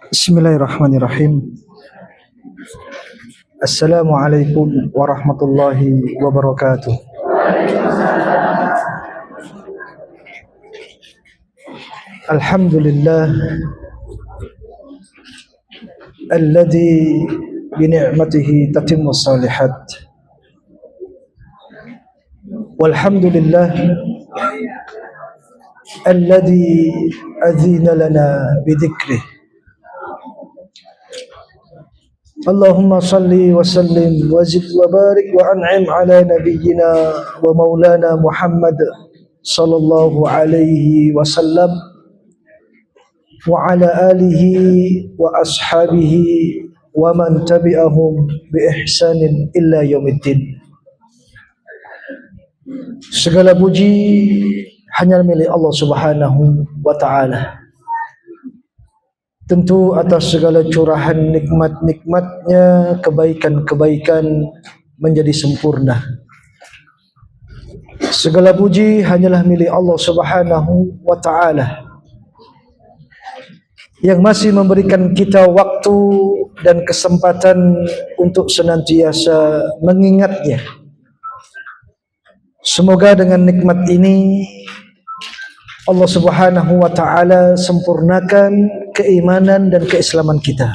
Bismillahirrahmanirrahim. Assalamualaikum warahmatullahi wabarakatuh. Alhamdulillah alladzi bi ni'matihi tatimmu shalihat. Walhamdulillah alladzi adzina lana bi dzikrih. Allahumma salli wa sallim wa zid wa barik wa an'im ala nabiyyina wa maulana Muhammad sallallahu alaihi wasallam wa ala alihi wa ashabihi wa man tabi'ahum bi ihsanin illa yaumiddin. Segala puji hanya milik Allah Subhanahu wa ta'ala. Tentu atas segala curahan nikmat-nikmatnya, kebaikan-kebaikan menjadi sempurna. Segala puji hanyalah milik Allah Subhanahu wa ta'ala, yang masih memberikan kita waktu dan kesempatan untuk senantiasa mengingatnya. Semoga dengan nikmat ini Allah Subhanahu wa ta'ala sempurnakan keimanan dan keislaman kita.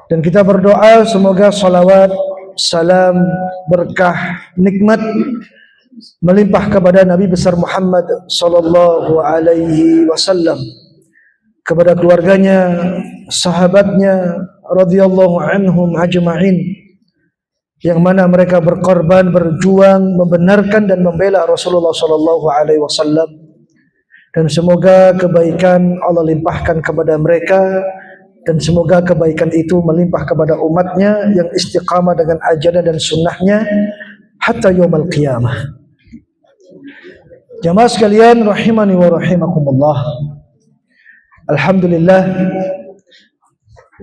Dan kita berdoa semoga salawat, salam, berkah, nikmat melimpah kepada Nabi besar Muhammad sallallahu alaihi wasallam, kepada keluarganya, sahabatnya radhiyallahu anhum ajma'in, yang mana mereka berkorban, berjuang, membenarkan dan membela Rasulullah sallallahu alaihi wasallam. Dan semoga kebaikan Allah limpahkan kepada mereka, dan semoga kebaikan itu melimpah kepada umatnya yang istiqamah dengan ajaran dan sunnahnya hatta yaumil qiyamah. Jamaah sekalian rahimani wa rahimakumullah. Alhamdulillah,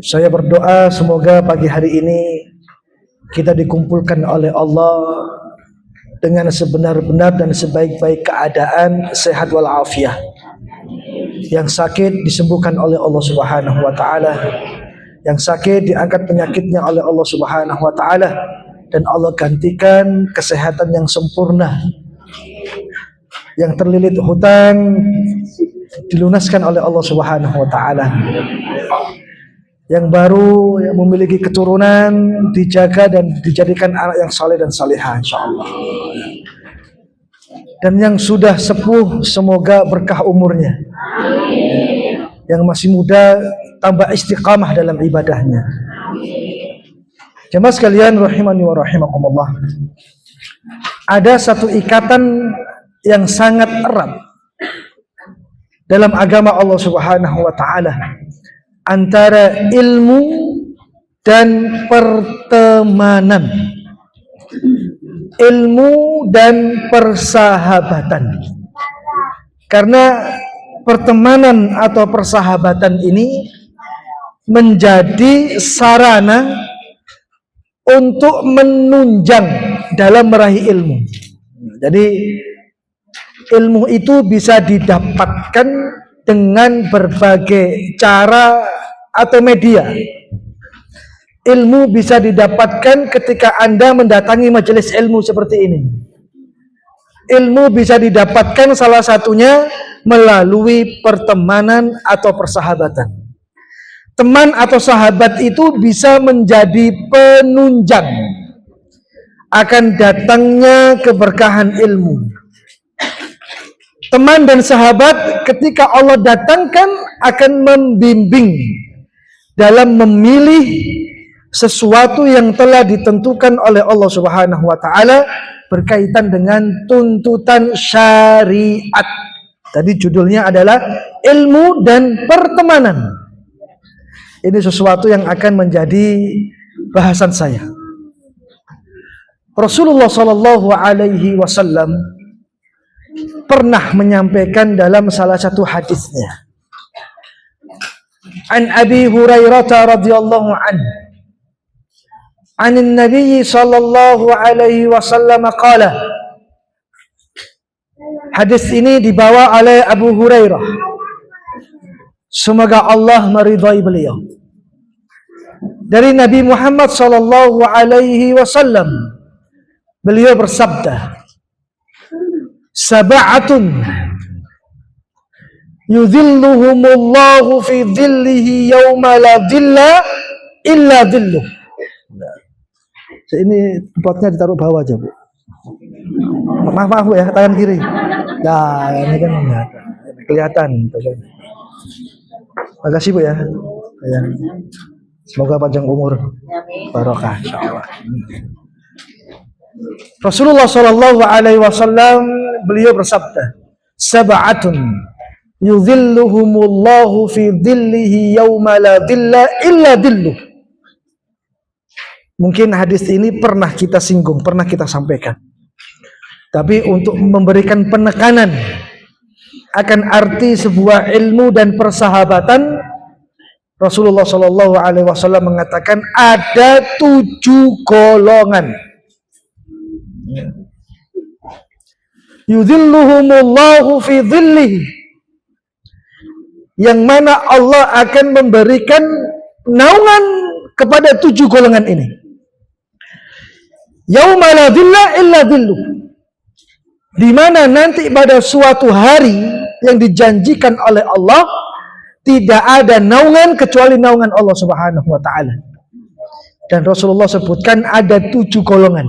saya berdoa semoga pagi hari ini kita dikumpulkan oleh Allah dengan sebenar-benar dan sebaik-baik keadaan, sehat walafiat. Yang sakit disembuhkan oleh Allah Subhanahu wa ta'ala, yang sakit diangkat penyakitnya oleh Allah Subhanahu wa ta'ala, dan Allah gantikan kesehatan yang sempurna. Yang terlilit hutang dilunaskan oleh Allah Subhanahu wa ta'ala. Yang baru, yang memiliki keturunan, dijaga dan dijadikan anak yang saleh dan salihah insyaallah. Dan yang sudah sepuh semoga berkah umurnya. Amin. Yang masih muda tambah istiqamah dalam ibadahnya. Jemaah sekalian rahimani wa rahimakumullah. Ada satu ikatan yang sangat erat dalam agama Allah Subhanahu wa ta'ala, antara ilmu dan pertemanan, ilmu dan persahabatan. Karena pertemanan atau persahabatan ini menjadi sarana untuk menunjang dalam meraih ilmu. Jadi ilmu itu bisa didapatkan dengan berbagai cara atau media. Ilmu bisa didapatkan ketika Anda mendatangi majelis ilmu seperti ini. Ilmu bisa didapatkan salah satunya melalui pertemanan atau persahabatan. Teman atau sahabat itu bisa menjadi penunjang akan datangnya keberkahan ilmu. Teman dan sahabat ketika Allah datangkan akan membimbing dalam memilih sesuatu yang telah ditentukan oleh Allah Subhanahu wa ta'ala berkaitan dengan tuntutan syariat. Tadi judulnya adalah ilmu dan pertemanan. Ini sesuatu yang akan menjadi bahasan saya. Rasulullah sallallahu alaihi wasallam pernah menyampaikan dalam salah satu hadisnya, an Abi Hurairah radhiyallahu anhu, anin Nabi sallallahu alaihi wasallam qala. Hadis ini dibawa oleh Abu Hurairah Semoga Allah meridhai beliau. Dari Nabi Muhammad sallallahu alaihi wasallam, beliau bersabda, sab'atun yudhilluhumullahu fi dhillihi yawma la dhilla illa dhilluh. Ini potnya ditaruh bawah aja, Bu. Maaf Bu ya, tangan kiri. Nah, ini kan kelihatan. Makasih Bu ya. Semoga panjang umur, barokah insyaallah. Rasulullah sallallahu alaihi wasallam beliau bersabda, sab'atun yudhilluhumullahu fi dhillihi yawma la dhilla illa dhilluh. Mungkin hadis ini pernah kita singgung, pernah kita sampaikan. Tapi untuk memberikan penekanan akan arti sebuah ilmu dan persahabatan, Rasulullah Shallallahu Alaihi Wasallam mengatakan ada 7 golongan. Yudhilluhumullahu fi dhillihi, yang mana Allah akan memberikan naungan kepada 7 golongan ini. Yauma la dhilla illa dhilluh, di mana nanti pada suatu hari yang dijanjikan oleh Allah tidak ada naungan kecuali naungan Allah Subhanahu wa taala. Dan Rasulullah sebutkan ada 7 golongan.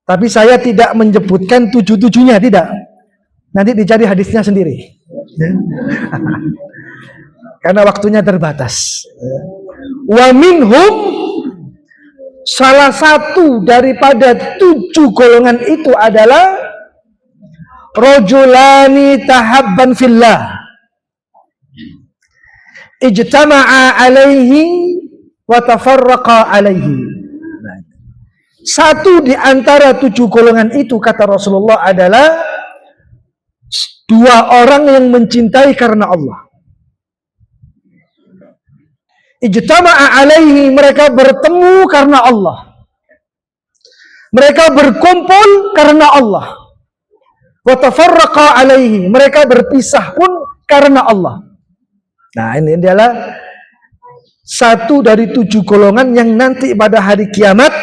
Tapi saya tidak menyebutkan 7-7-nya, tidak. Nanti dicari hadisnya sendiri. Karena waktunya terbatas. Wa minhum, salah satu daripada 7 golongan itu adalah rajulani tahabban fillah, ijtama'a alaihi wa tafarraqa alaihi. Satu di antara 7 golongan itu, kata Rasulullah, adalah 2 orang yang mencintai karena Allah. Ijtama'a alaihi, mereka bertemu karena Allah. Mereka berkumpul karena Allah. Wa tafarraqa alaihi, mereka berpisah pun karena Allah. Nah, ini adalah satu dari 7 golongan yang nanti pada hari kiamat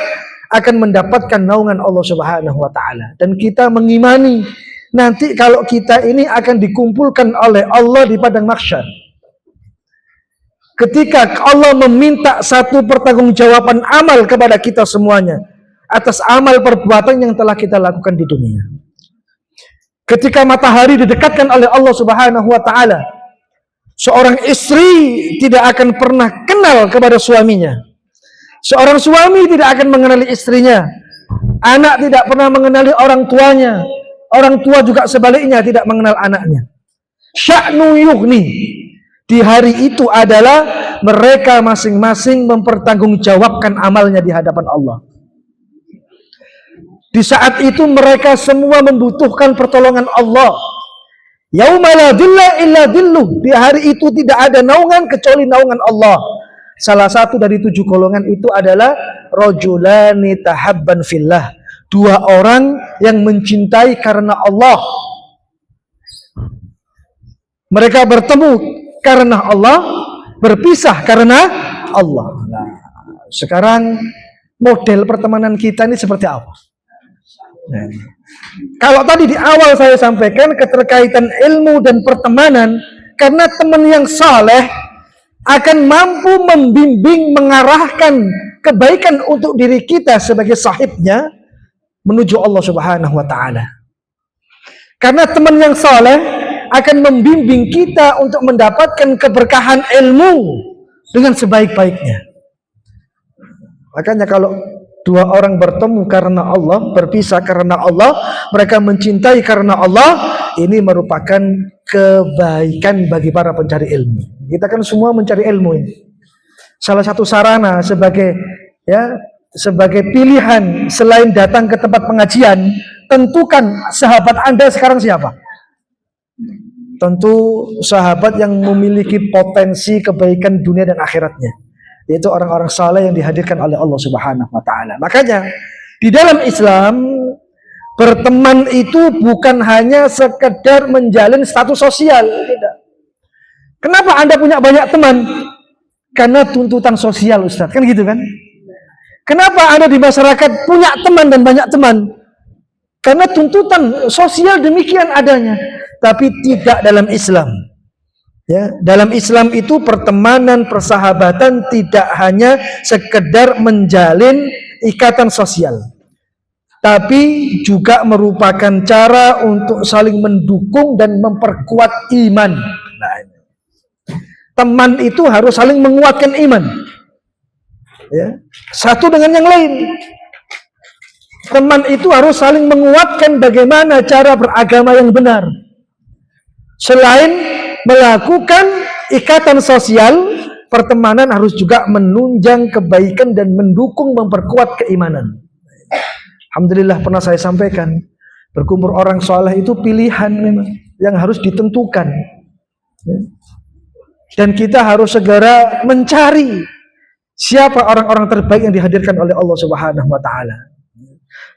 akan mendapatkan naungan Allah Subhanahu wa taala. Dan kita mengimani nanti kalau kita ini akan dikumpulkan oleh Allah di padang mahsyar. Ketika Allah meminta satu pertanggungjawaban amal kepada kita semuanya atas amal perbuatan yang telah kita lakukan di dunia. Ketika matahari didekatkan oleh Allah Subhanahu wa taala, seorang istri tidak akan pernah kenal kepada suaminya. Seorang suami tidak akan mengenali istrinya. Anak tidak pernah mengenali orang tuanya. Orang tua juga sebaliknya tidak mengenal anaknya. Sya'nu yughni, di hari itu adalah mereka masing-masing mempertanggungjawabkan amalnya di hadapan Allah. Di saat itu mereka semua membutuhkan pertolongan Allah. Yauma la dhilla illa dhilluh, di hari itu tidak ada naungan kecuali naungan Allah. Salah satu dari 7 golongan itu adalah rajulani tahabban fillah, 2 orang yang mencintai karena Allah. Mereka bertemu karena Allah, berpisah karena Allah. Nah, sekarang model pertemanan kita ini seperti apa? Nah, kalau tadi di awal saya sampaikan keterkaitan ilmu dan pertemanan, karena teman yang saleh akan mampu membimbing, mengarahkan kebaikan untuk diri kita sebagai sahibnya menuju Allah Subhanahu wa taala. Karena teman yang saleh akan membimbing kita untuk mendapatkan keberkahan ilmu dengan sebaik-baiknya. Makanya kalau 2 orang bertemu karena Allah, berpisah karena Allah, mereka mencintai karena Allah, ini merupakan kebaikan bagi para pencari ilmu. Kita kan semua mencari ilmu ini. Salah satu sarana sebagai pilihan selain datang ke tempat pengajian, tentukan sahabat Anda sekarang siapa? Tentu sahabat yang memiliki potensi kebaikan dunia dan akhiratnya, yaitu orang-orang saleh yang dihadirkan oleh Allah Subhanahu wa taala. Makanya di dalam Islam, berteman itu bukan hanya sekedar menjalin status sosial, tidak. Kenapa Anda punya banyak teman? Karena tuntutan sosial, Ustaz. Kan gitu kan? Kenapa Anda di masyarakat punya teman dan banyak teman? Karena tuntutan sosial demikian adanya. Tapi tidak dalam Islam. Ya, dalam Islam itu pertemanan, persahabatan tidak hanya sekedar menjalin ikatan sosial, tapi juga merupakan cara untuk saling mendukung dan memperkuat iman. Nah, teman itu harus saling menguatkan iman. Ya, satu dengan yang lain. Teman itu harus saling menguatkan bagaimana cara beragama yang benar. Selain melakukan ikatan sosial, pertemanan harus juga menunjang kebaikan dan mendukung memperkuat keimanan. Alhamdulillah pernah saya sampaikan, berkumpul orang soleh itu pilihan memang yang harus ditentukan. Dan kita harus segera mencari siapa orang-orang terbaik yang dihadirkan oleh Allah Subhanahu wa taala.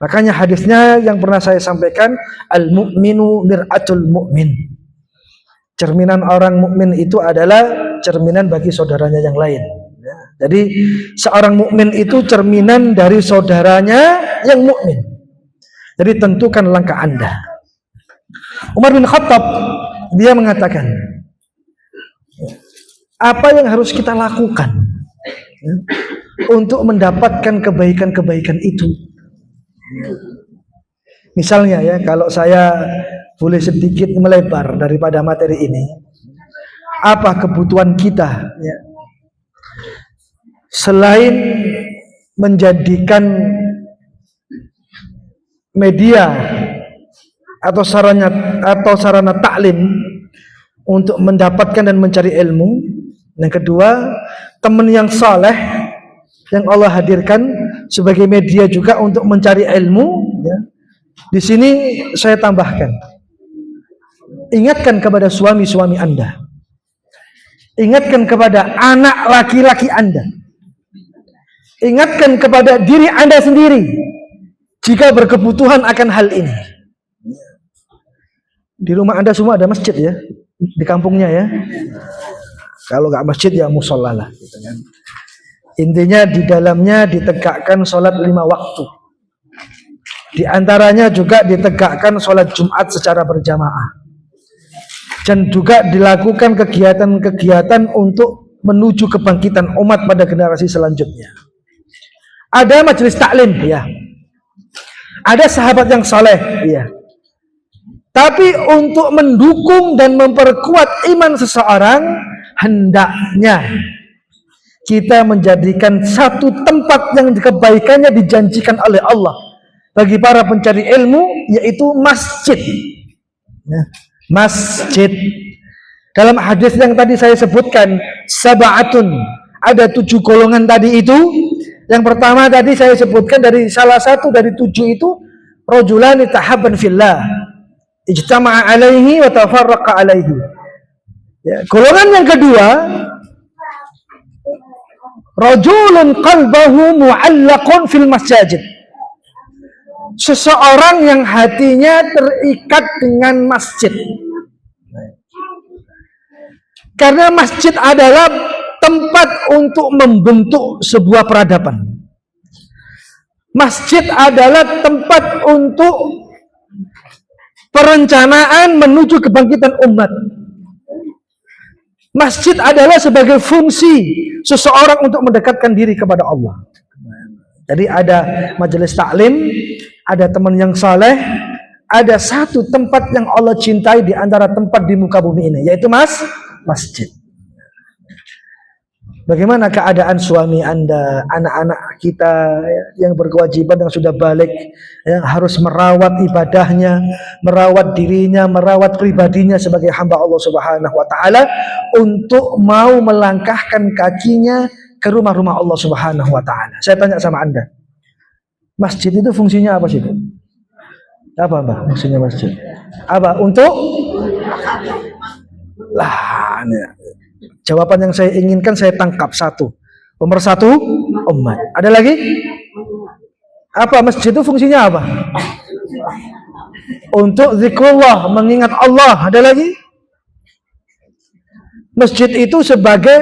Makanya hadisnya yang pernah saya sampaikan, al-mu'minu mir'atul mu'min. Cerminan orang mukmin itu adalah cerminan bagi saudaranya yang lain. Jadi seorang mukmin itu cerminan dari saudaranya yang mukmin. Jadi tentukan langkah Anda. Umar bin Khattab dia mengatakan, apa yang harus kita lakukan untuk mendapatkan kebaikan-kebaikan itu? Misalnya ya, kalau saya boleh sedikit melebar daripada materi ini, apa kebutuhan kita ya, selain menjadikan media atau sarana taklim untuk mendapatkan dan mencari ilmu. Yang kedua, teman yang saleh yang Allah hadirkan sebagai media juga untuk mencari ilmu ya. Di sini saya tambahkan, ingatkan kepada suami-suami Anda, ingatkan kepada anak laki-laki Anda, ingatkan kepada diri Anda sendiri jika berkebutuhan akan hal ini. Di rumah Anda semua ada masjid ya, di kampungnya ya. Kalau nggak masjid ya musola lah gitu kan. Intinya di dalamnya ditegakkan sholat 5 waktu. Di antaranya juga ditegakkan sholat Jumat secara berjamaah. Dan juga dilakukan kegiatan-kegiatan untuk menuju kebangkitan umat pada generasi selanjutnya. Ada majelis taklim, ya. Ada sahabat yang saleh, ya. Tapi untuk mendukung dan memperkuat iman seseorang, hendaknya kita menjadikan satu tempat yang kebaikannya dijanjikan oleh Allah bagi para pencari ilmu, yaitu masjid. Masjid. Dalam hadis yang tadi saya sebutkan, sab'atun, ada 7 golongan tadi itu. Yang pertama tadi saya sebutkan dari salah satu dari 7 itu, rajulani tahabban fillah, ijtama'a alaihi wa tafarraqa alaihi. Ya, golongan yang kedua, rajulun qalbahu mu'allaqun fil masjid. Seseorang yang hatinya terikat dengan masjid. Karena masjid adalah tempat untuk membentuk sebuah peradaban. Masjid adalah tempat untuk perencanaan menuju kebangkitan umat. Masjid adalah sebagai fungsi seseorang untuk mendekatkan diri kepada Allah. Jadi ada majelis taklim, ada teman yang saleh, ada satu tempat yang Allah cintai di antara tempat di muka bumi ini, yaitu masjid. Bagaimana keadaan suami Anda, anak-anak kita yang berkewajiban, yang sudah balik, yang harus merawat ibadahnya, merawat dirinya, merawat pribadinya sebagai hamba Allah Subhanahu wa taala untuk mau melangkahkan kakinya ke rumah-rumah Allah Subhanahu wa taala. Saya tanya sama Anda, masjid itu fungsinya apa sih? Apa Mbak fungsinya masjid? Apa? Untuk lah, jawaban yang saya inginkan saya tangkap satu. Nomor 1, umat. Ada lagi? Apa masjid itu fungsinya apa? Untuk zikrullah, mengingat Allah. Ada lagi? masjid itu sebagai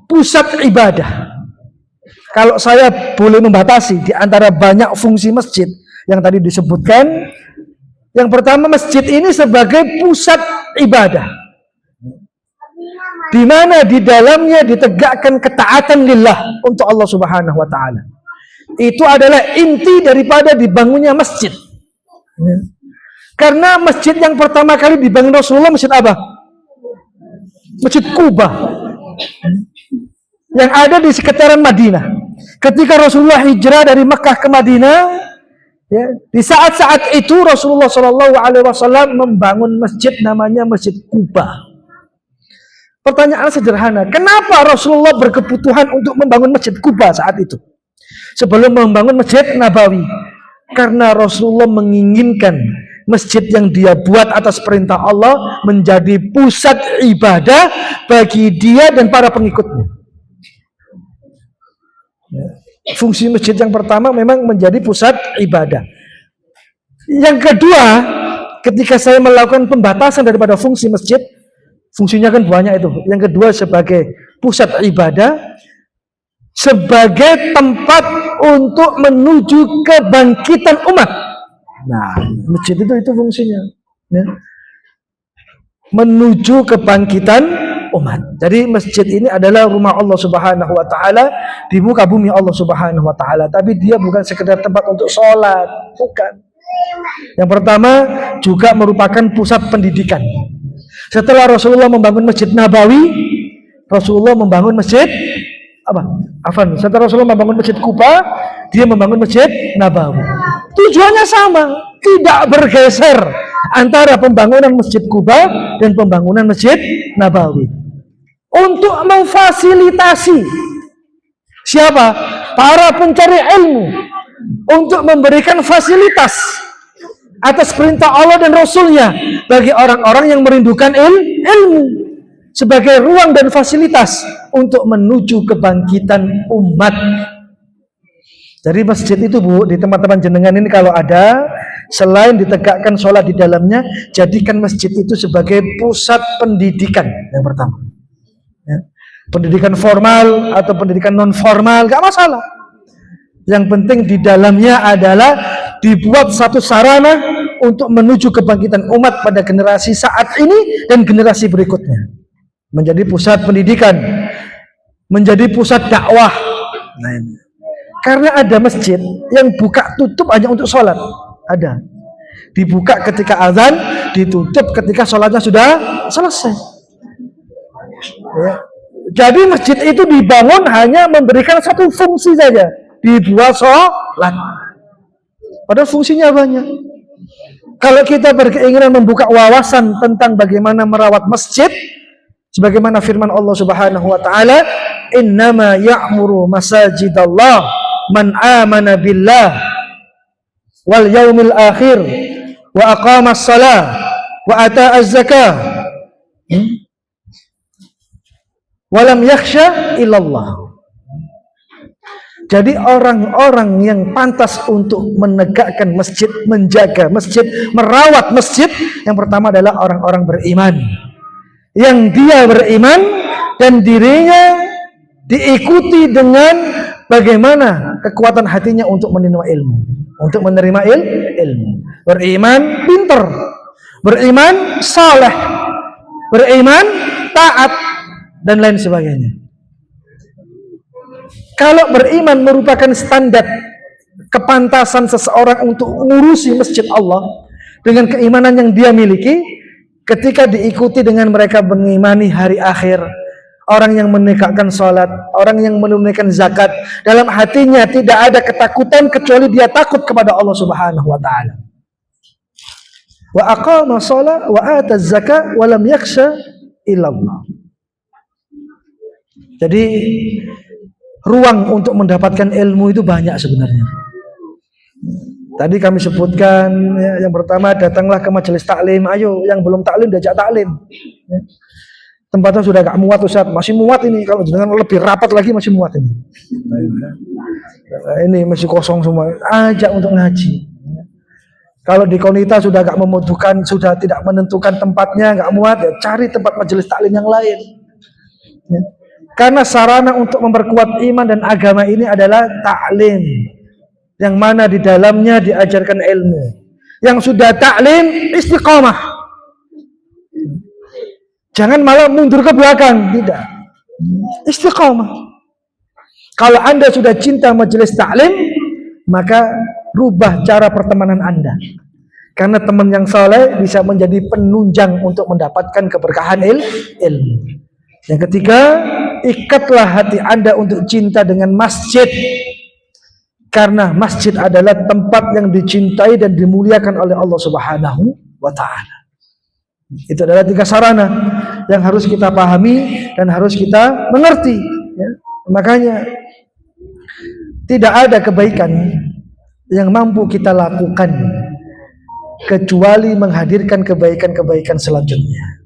pusat ibadah. Kalau saya boleh membatasi di antara banyak fungsi masjid yang tadi disebutkan, yang pertama, masjid ini sebagai pusat ibadah, di mana di dalamnya ditegakkan ketaatan lillah untuk Allah Subhanahu wa taala. Itu adalah inti daripada dibangunnya masjid. Karena masjid yang pertama kali dibangun Rasulullah, masjid apa? Masjid Quba, yang ada di sekitaran Madinah. Ketika Rasulullah hijrah dari Makkah ke Madinah, ya, di saat-saat itu Rasulullah SAW membangun masjid namanya Masjid Quba. Pertanyaan sederhana, kenapa Rasulullah berkebutuhan untuk membangun Masjid Quba saat itu sebelum membangun Masjid Nabawi? Karena Rasulullah menginginkan masjid yang dia buat atas perintah Allah menjadi pusat ibadah bagi dia dan para pengikutnya. Fungsi masjid yang pertama memang menjadi pusat ibadah. Yang kedua, ketika saya melakukan pembatasan daripada fungsi masjid, fungsinya kan banyak itu. Yang kedua, sebagai pusat ibadah, sebagai tempat untuk menuju kebangkitan umat. Nah, masjid itu fungsinya, ya. Menuju kebangkitan umat. Jadi masjid ini adalah rumah Allah Subhanahu wa taala di muka bumi Allah Subhanahu wa taala. Tapi dia bukan sekedar tempat untuk sholat, bukan. Yang pertama, juga merupakan pusat pendidikan. Setelah Rasulullah membangun Masjid Nabawi, Rasulullah membangun Masjid setelah Rasulullah membangun Masjid Quba, dia membangun Masjid Nabawi. Tujuannya sama, tidak bergeser antara pembangunan Masjid Quba dan pembangunan Masjid Nabawi. Untuk memfasilitasi siapa? Para pencari ilmu, untuk memberikan fasilitas atas perintah Allah dan Rasulnya bagi orang-orang yang merindukan ilmu, sebagai ruang dan fasilitas untuk menuju kebangkitan umat. Jadi masjid itu, Bu, di teman-teman jenengan ini kalau ada, selain ditegakkan sholat di dalamnya, jadikan masjid itu sebagai pusat pendidikan yang pertama, ya. Pendidikan formal atau pendidikan non formal gak masalah. Yang penting di dalamnya adalah dibuat satu sarana untuk menuju kebangkitan umat pada generasi saat ini dan generasi berikutnya. Menjadi pusat pendidikan, menjadi pusat dakwah. Nah, karena ada masjid yang buka tutup hanya untuk sholat, ada. Dibuka ketika azan, ditutup ketika sholatnya sudah selesai. Ya. Jadi masjid itu dibangun hanya memberikan satu fungsi saja, dibuat sholat. Padahal fungsinya banyak. Kalau kita berkeinginan membuka wawasan tentang bagaimana merawat masjid, sebagaimana firman Allah Subhanahu wa taala, "Innama ya'muru masajidallah man amana billah wal yaumil akhir wa aqamas shalah wa ata'az zakah wa lam yakhsha illallah." Jadi orang-orang yang pantas untuk menegakkan masjid, menjaga masjid, merawat masjid, yang pertama adalah orang-orang beriman. Yang dia beriman dan dirinya diikuti dengan bagaimana kekuatan hatinya untuk menerima ilmu, untuk menerima ilmu. Beriman pinter, beriman saleh, beriman taat, dan lain sebagainya. Kalau beriman merupakan standar kepantasan seseorang untuk mengurusi masjid Allah dengan keimanan yang dia miliki, ketika diikuti dengan mereka mengimani hari akhir, orang yang menegakkan sholat, orang yang menunaikan zakat, dalam hatinya tidak ada ketakutan kecuali dia takut kepada Allah Subhanahu wa taala. Wa aqama shalah wa ata zakat wa lam yakhsha illallah. Jadi ruang untuk mendapatkan ilmu itu banyak sebenarnya. Tadi kami sebutkan, ya, yang pertama, datanglah ke majelis taklim. Ayo, yang belum taklim diajak taklim. Ya. Tempatnya sudah gak muat, Ustaz. Masih muat ini. Kalau dengan lebih rapat lagi masih muat ini. Ini masih kosong semua. Ajak untuk ngaji. Kalau di Konita sudah gak membutuhkan, sudah tidak menentukan tempatnya, gak muat, ya cari tempat majelis taklim yang lain. Ya. Karena sarana untuk memperkuat iman dan agama ini adalah taklim, yang mana di dalamnya diajarkan ilmu. Yang sudah taklim istiqomah, jangan malah mundur ke belakang, tidak, istiqomah. Kalau Anda sudah cinta majelis taklim, maka rubah cara pertemanan Anda. Karena teman yang soleh bisa menjadi penunjang untuk mendapatkan keberkahan ilmu. Yang ketiga, ikatlah hati Anda untuk cinta dengan masjid. Karena masjid adalah tempat yang dicintai dan dimuliakan oleh Allah Subhanahu wa ta'ala. Itu adalah 3 sarana yang harus kita pahami dan harus kita mengerti, ya. Makanya tidak ada kebaikan yang mampu kita lakukan kecuali menghadirkan kebaikan-kebaikan selanjutnya.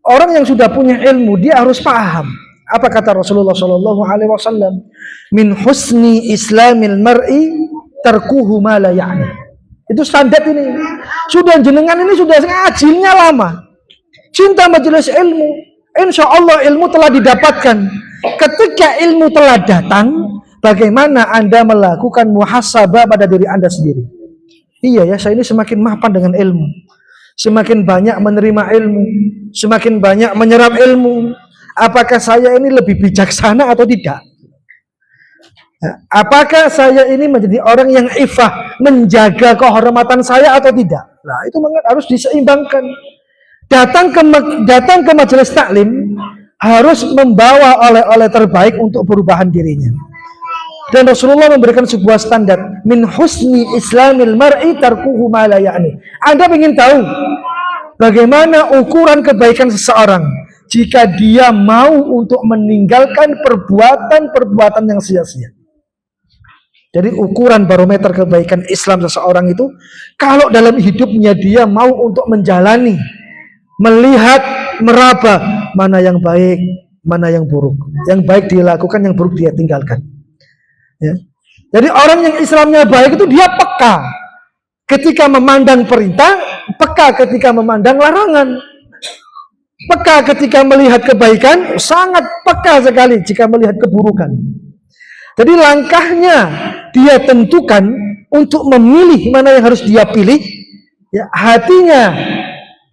Orang yang sudah punya ilmu, dia harus paham. Apa kata Rasulullah SAW? Min husni islamil mar'i tarkuhu ma la ya'ni. Itu standar ini. Sudah jenengan ini sudah ngajilnya lama. Cinta majelis ilmu. Insya Allah ilmu telah didapatkan. Ketika ilmu telah datang, bagaimana Anda melakukan muhasabah pada diri Anda sendiri? Iya ya, saya ini semakin mapan dengan ilmu. Semakin banyak menerima ilmu, semakin banyak menyerap ilmu. Apakah saya ini lebih bijaksana atau tidak? Apakah saya ini menjadi orang yang ifah, menjaga kehormatan saya atau tidak? Nah, itu harus diseimbangkan. Datang ke majelis taklim harus membawa oleh-oleh terbaik untuk perubahan dirinya. Dan Rasulullah memberikan sebuah standar, min husni islamil mar'i tarkuhu ma la ya'ni. Anda ingin tahu bagaimana ukuran kebaikan seseorang jika dia mau untuk meninggalkan perbuatan-perbuatan yang sia-sia. Jadi ukuran barometer kebaikan Islam seseorang itu, kalau dalam hidupnya dia mau untuk menjalani, melihat, meraba mana yang baik, mana yang buruk. Yang baik dia lakukan, yang buruk dia tinggalkan. Ya. Jadi orang yang Islamnya baik itu dia peka ketika memandang perintah, peka ketika memandang larangan, peka ketika melihat kebaikan, sangat peka sekali jika melihat keburukan. Jadi langkahnya dia tentukan untuk memilih mana yang harus dia pilih, ya, hatinya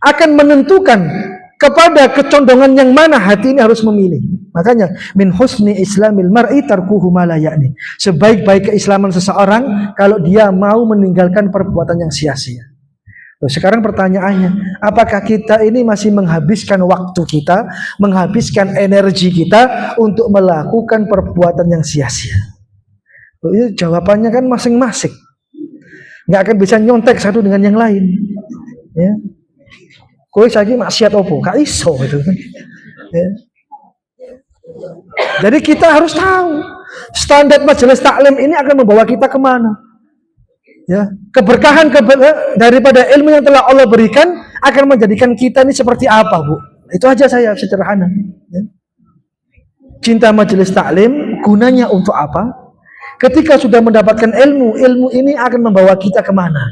akan menentukan kepada kecondongan yang mana hati ini harus memilih. Makanya min husni islamil mar'i tarkuhu ma la ya'ni. Sebaik-baik keislaman seseorang kalau dia mau meninggalkan perbuatan yang sia-sia. Sekarang pertanyaannya, apakah kita ini masih menghabiskan waktu kita, menghabiskan energi kita untuk melakukan perbuatan yang sia-sia? Jawabannya kan masing-masing. Nggak akan bisa nyontek satu dengan yang lain. Ya. Kowe saiki maksiat opo? Gak iso gitu kan. Ya. Jadi kita harus tahu standar majelis taklim ini akan membawa kita kemana. Ya, keberkahan daripada ilmu yang telah Allah berikan akan menjadikan kita ini seperti apa, Bu? Itu aja saya sederhana. Ya. Cinta majelis taklim gunanya untuk apa? Ketika sudah mendapatkan ilmu, ilmu ini akan membawa kita kemana?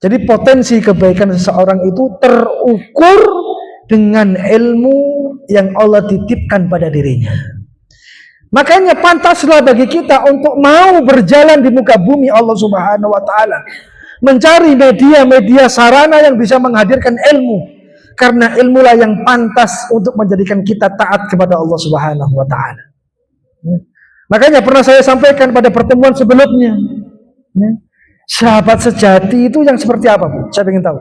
Jadi potensi kebaikan seseorang itu terukur dengan ilmu yang Allah titipkan pada dirinya. Makanya pantaslah bagi kita untuk mau berjalan di muka bumi Allah Subhanahu wa ta'ala, mencari media-media sarana yang bisa menghadirkan ilmu, karena ilmulah yang pantas untuk menjadikan kita taat kepada Allah Subhanahu wa ta'ala. Makanya pernah saya sampaikan pada pertemuan sebelumnya, sahabat sejati itu yang seperti apa, Bu? Saya ingin tahu.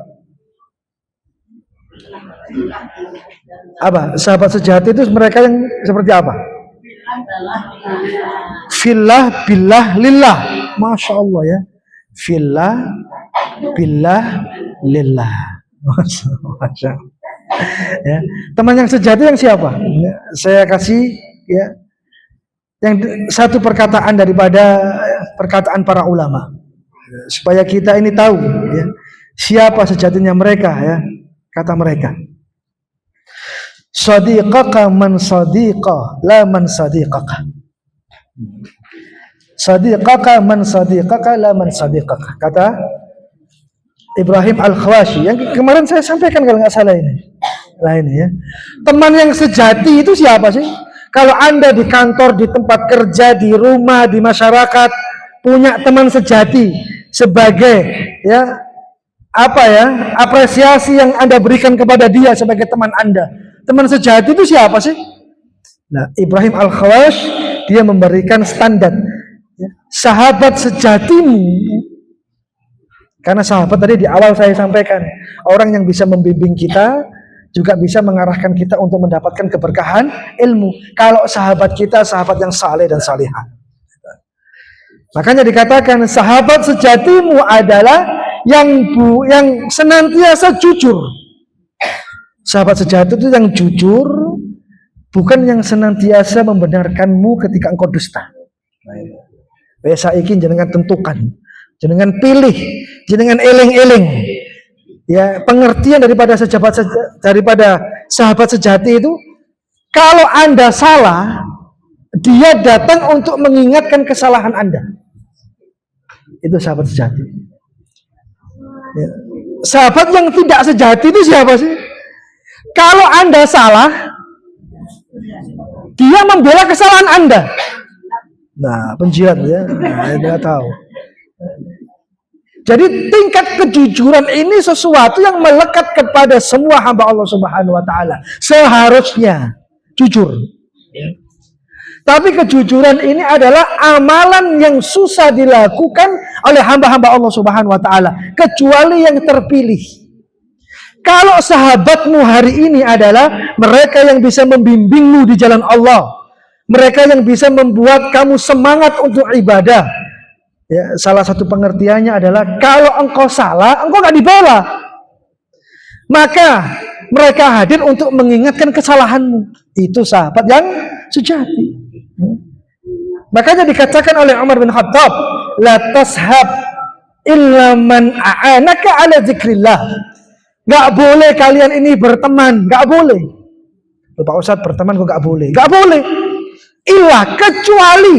Apa? Sahabat sejati itu mereka yang seperti apa? Fillah, billah, lillah. Masya Allah ya. Fillah, billah, lillah. Masya Allah. Ya. Teman yang sejati yang siapa? Ya, saya kasih ya, yang satu perkataan daripada perkataan para ulama, supaya kita ini tahu ya, siapa sejatinya mereka ya. Kata mereka, sadiqaka man sadiqa la man sadiqaka. Sadiqaka man sadiqaka la man sadiqaka. Kata Ibrahim Al-Khwashi yang kemarin saya sampaikan kalau nggak salah ini. Nah ini ya. Teman yang sejati itu siapa sih? Kalau Anda di kantor, di tempat kerja, di rumah, di masyarakat punya teman sejati sebagai ya apa ya? Apresiasi yang Anda berikan kepada dia sebagai teman Anda. Teman sejati itu siapa sih? Nah, Ibrahim Al-Khawash dia memberikan standar ya, sahabat sejatimu. Karena sahabat tadi di awal saya sampaikan, orang yang bisa membimbing kita juga bisa mengarahkan kita untuk mendapatkan keberkahan ilmu. Kalau sahabat kita sahabat yang saleh dan salihah. Makanya dikatakan sahabat sejatimu adalah yang senantiasa jujur. Sahabat sejati itu yang jujur, bukan yang senantiasa membenarkanmu ketika engkau dusta. Biasa ikin jenengan tentukan, jenengan pilih, jenengan eling-eling. Ya, pengertian daripada sahabat sejati itu, kalau Anda salah, dia datang untuk mengingatkan kesalahan Anda. Itu sahabat sejati. Ya. Sahabat yang tidak sejati itu siapa sih? Kalau Anda salah, dia membela kesalahan Anda. Nah, penjilat ya, dia tahu. Jadi tingkat kejujuran ini sesuatu yang melekat kepada semua hamba Allah Subhanahu wa taala. Seharusnya jujur. Tapi kejujuran ini adalah amalan yang susah dilakukan oleh hamba-hamba Allah Subhanahu wa taala, kecuali yang terpilih. Kalau sahabatmu hari ini adalah mereka yang bisa membimbingmu di jalan Allah, mereka yang bisa membuat kamu semangat untuk ibadah. Ya, salah satu pengertiannya adalah kalau engkau salah, engkau gak dibela. Maka mereka hadir untuk mengingatkan kesalahanmu. Itu sahabat yang sejati. Makanya dikatakan oleh Umar bin Khattab, la tashab illa man a'anaka ala zikrillah. Gak boleh kalian ini berteman, gak boleh. Pak Ustadz berteman kok gak boleh? Gak boleh. Illa kecuali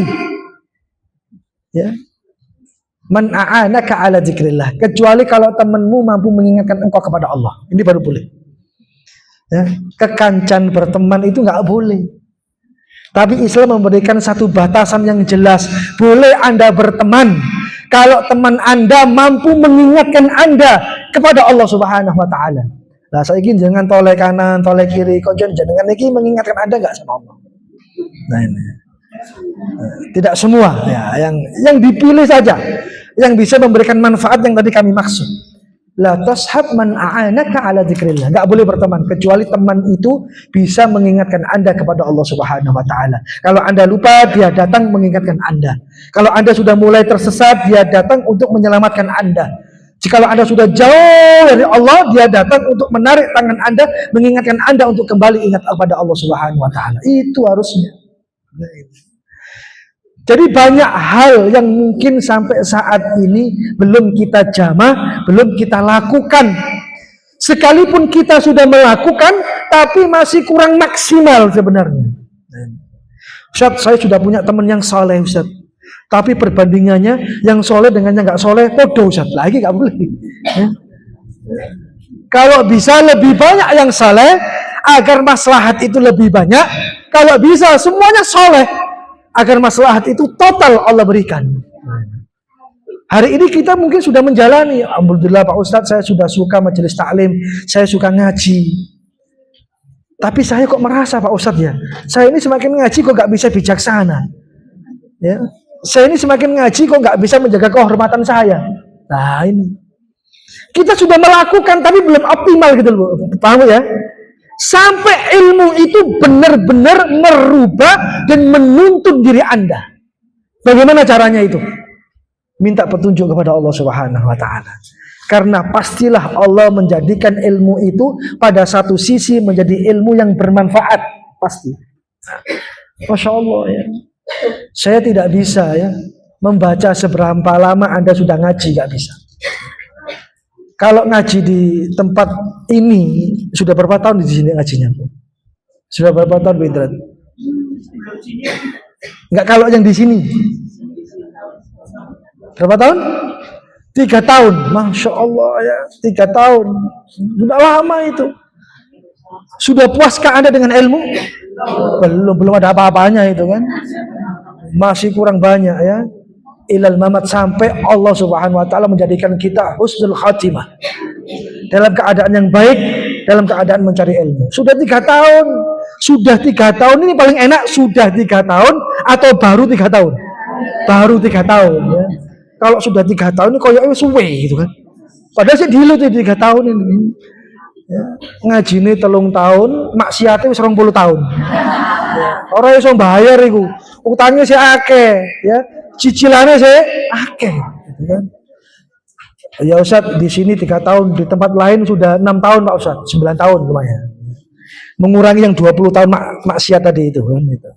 ya. Man a'anaka ala zikrillah, kecuali kalau temanmu mampu mengingatkan engkau kepada Allah. Ini baru boleh. Ya, kekancan berteman itu nggak boleh. Tapi Islam memberikan satu batasan yang jelas. Boleh Anda berteman kalau teman Anda mampu mengingatkan Anda kepada Allah Subhanahu wa taala. Nah, saya ingin jangan toleh kanan, toleh kiri, kok jangan lagi mengingatkan Anda enggak sama Allah. Nah, ini. Tidak semua ya, yang dipilih saja yang bisa memberikan manfaat yang tadi kami maksud. La tashab man a'anaka ala dzikrillah. Enggak boleh berteman kecuali teman itu bisa mengingatkan Anda kepada Allah Subhanahu wa taala. Kalau Anda lupa, dia datang mengingatkan Anda. Kalau Anda sudah mulai tersesat, dia datang untuk menyelamatkan Anda. Jikalau Anda sudah jauh dari Allah, dia datang untuk menarik tangan Anda, mengingatkan Anda untuk kembali ingat kepada Allah Subhanahu wa taala. Itu harusnya. Jadi banyak hal yang mungkin sampai saat ini belum kita jamah, belum kita lakukan. Sekalipun kita sudah melakukan, tapi masih kurang maksimal sebenarnya. Ustaz, saya sudah punya teman yang soleh, Ustaz. Tapi perbandingannya yang soleh dengan yang nggak soleh, podo, Ustaz. Lagi nggak boleh. Ya. Kalau bisa lebih banyak yang soleh, agar maslahat itu lebih banyak. Kalau bisa semuanya soleh, agar maslahat itu total Allah berikan. Hari ini kita mungkin sudah menjalani, alhamdulillah Pak Ustadz, saya sudah suka majelis taklim, saya suka ngaji. Tapi saya kok merasa Pak Ustadz ya, saya ini semakin ngaji kok gak bisa bijaksana. Ya, saya ini semakin ngaji kok gak bisa menjaga kehormatan saya. Nah ini, kita sudah melakukan tapi belum optimal gitu loh, paham ya? Sampai ilmu itu benar-benar merubah dan menuntun diri Anda. Bagaimana caranya itu? Minta petunjuk kepada Allah Subhanahu wa taala. Karena pastilah Allah menjadikan ilmu itu pada satu sisi menjadi ilmu yang bermanfaat, pasti. Masya Allah ya. Saya tidak bisa ya membaca seberapa lama Anda sudah ngaji, nggak bisa. Kalau ngaji di tempat ini sudah berapa tahun di sini ngajinya? Sudah berapa tahun Bidrat? Enggak, kalau yang di sini. Berapa tahun? 3 tahun. Masya Allah ya, 3 tahun. Sudah lama itu. Sudah puaskah Anda dengan ilmu? Belum ada apa-apanya itu kan. Masih kurang banyak ya. Ilal mamat, sampai Allah Subhanahu wa taala menjadikan kita husnul khatimah. Dalam keadaan yang baik, dalam keadaan mencari ilmu. Sudah 3 tahun. Sudah 3 tahun ini paling enak, sudah 3 tahun atau baru 3 tahun? Baru 3 tahun ya. Kalau sudah 3 tahun ini koyoknya suwe gitu kan. Padahal sih dulu 3 tahun ini. Ya, ngaji ini 3 tahun, maksiatnya 20 tahun. Ya, orang iso bayar iku. Utangnya sih akeh, ya. Cicilannya sih akeh, gitu kan. Ya Ustaz, di sini 3 tahun, di tempat lain sudah 6 tahun Pak Ustaz, 9 tahun lumayan. Mengurangi yang 20 tahun maksiat tadi itu kan itu.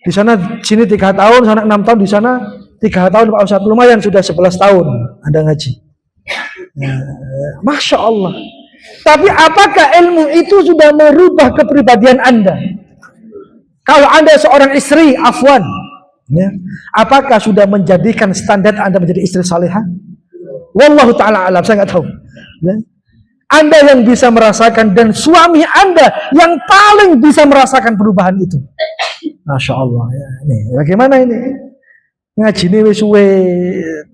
Di sana sini 3 tahun, sana 6 tahun, di sana 3 tahun Pak Ustaz, lumayan sudah 11 tahun Anda ngaji. Ya, Masya Allah. Tapi apakah ilmu itu sudah merubah kepribadian Anda? Kalau Anda seorang istri, afwan, ya, apakah sudah menjadikan standar Anda menjadi istri salihah? Wallahu ta'ala alam, saya nggak tahu. Ya. Anda yang bisa merasakan dan suami Anda yang paling bisa merasakan perubahan itu. Masya Allah. Ya, ini bagaimana ini? Ngaji ini suwe,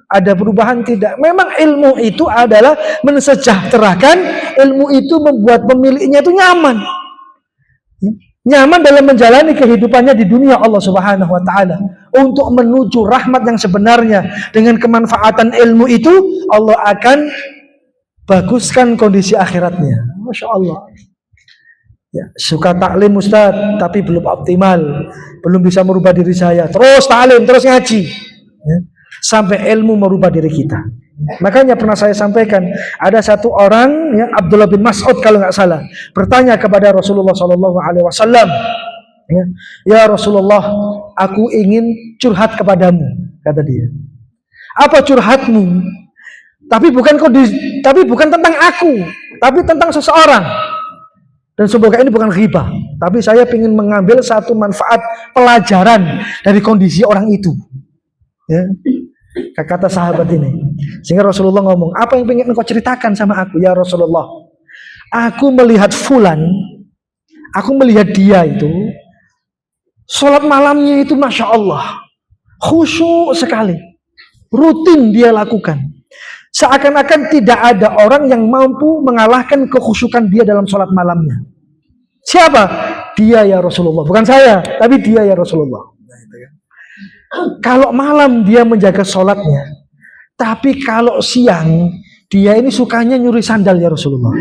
ada perubahan tidak? Memang ilmu itu adalah mensejahterakan, ilmu itu membuat pemiliknya itu nyaman. Nyaman dalam menjalani kehidupannya di dunia Allah Subhanahu wa taala. Untuk menuju rahmat yang sebenarnya, dengan kemanfaatan ilmu itu Allah akan baguskan kondisi akhiratnya. Masya Allah. Ya, suka taklim Ustaz, tapi belum optimal, belum bisa merubah diri saya. Terus taklim, terus ngaji, ya, sampai ilmu merubah diri kita. Makanya pernah saya sampaikan, ada satu orang, ya, Abdullah bin Mas'ud kalau nggak salah, bertanya kepada Rasulullah SAW, ya Rasulullah, aku ingin curhat kepadamu, kata dia. Apa curhatmu? Tapi bukan tentang aku, tapi tentang seseorang. Dan semoga ini bukan ghibah, tapi saya ingin mengambil satu manfaat pelajaran dari kondisi orang itu. Ya. Kata sahabat ini. Sehingga Rasulullah ngomong, apa yang ingin engkau ceritakan sama aku? Ya Rasulullah, aku melihat fulan, aku melihat dia itu, sholat malamnya itu Masya Allah, khusyuk sekali, rutin dia lakukan. Seakan-akan tidak ada orang yang mampu mengalahkan kekhusyukan dia dalam sholat malamnya. Siapa? Dia ya Rasulullah. Bukan saya, tapi dia ya Rasulullah. Kalau malam dia menjaga sholatnya, tapi kalau siang dia ini sukanya nyuri sandal ya Rasulullah.